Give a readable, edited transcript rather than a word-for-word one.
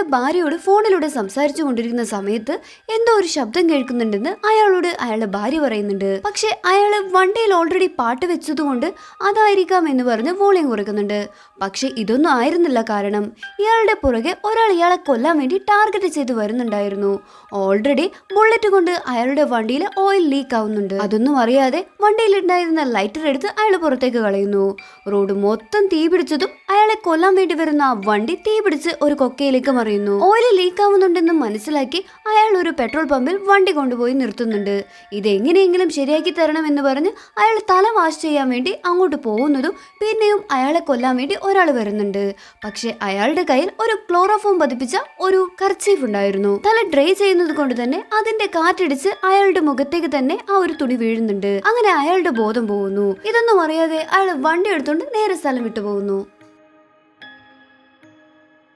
ഭാര്യയോട് ഫോണിലൂടെ സംസാരിച്ചു കൊണ്ടിരിക്കുന്ന സമയത്ത് എന്തോ ഒരു ശബ്ദം കേൾക്കുന്നുണ്ടെന്ന് അയാളോട് അയാളുടെ ഭാര്യ പറയുന്നുണ്ട്. പക്ഷെ അയാള് വണ്ടിയിൽ ഓൾറെഡി പാട്ട് വെച്ചതുകൊണ്ട് അതായിരിക്കാം എന്ന് പറഞ്ഞ് വോളിയം കുറയ്ക്കുന്നുണ്ട്. പക്ഷെ ഇതൊന്നും ആയിരുന്നില്ല. കാരണം ഇയാളുടെ പുറകെ ഒരാൾ ഇയാളെ കൊല്ലാൻ വേണ്ടി ടാർഗറ്റ് ചെയ്ത് വരുന്നുണ്ടായിരുന്നു. ഓൾറെഡി ബുള്ളറ്റ് കൊണ്ട് അയാളുടെ വണ്ടിയിൽ ഓയിൽ ലീക്ക് ആവുന്നുണ്ട്. അതൊന്നും അറിയാതെ വണ്ടിയിൽ ഉണ്ടായിരുന്ന ലൈറ്റർ എടുത്ത് അയാൾ പുറത്തേക്ക് കളയുന്നു. റോഡ് മൊത്തം തീ പിടിച്ചതും അയാളെ കൊല്ലാൻ വേണ്ടി വരുന്ന ആ വണ്ടി തീ പിടിച്ച് ഒരു കൊക്കയിലേക്ക് മറിയുന്നു. ഓയിൽ ലീക്ക് ആവുന്നുണ്ടെന്ന് മനസ്സിലാക്കി അയാൾ ഒരു പെട്രോൾ പമ്പിൽ വണ്ടി കൊണ്ടുപോയി നിർത്തുന്നുണ്ട്. ഇതെങ്ങനെയെങ്കിലും ശരിയാക്കി തരണം എന്ന് പറഞ്ഞ് അയാൾ തല വാഷ് ചെയ്യാൻ വേണ്ടി അങ്ങോട്ട് പോകുന്നതും പിന്നെയും അയാളെ കൊല്ലാൻ വേണ്ടി ഒരാൾ വരുന്നുണ്ട്. പക്ഷെ അയാളുടെ കയ്യിൽ ഒരു ക്ലോറോഫോം പതിപ്പിച്ച ഒരു കർച്ചീഫ് ഉണ്ടായിരുന്നു. തല ഡ്രൈ ചെയ്യുന്നത് കൊണ്ട് തന്നെ അതിന്റെ കാറ്റടിച്ച് അയാളുടെ മുഖത്തേക്ക് തന്നെ ആ ഒരു തുണി വീഴുന്നുണ്ട്. അങ്ങനെ അയാളുടെ ബോധം പോകുന്നു. ഇതൊന്നും അറിയാതെ അയാൾ വണ്ടി എടുത്തുകൊണ്ട് നേരെ സ്ഥലം വിട്ടു പോകുന്നു.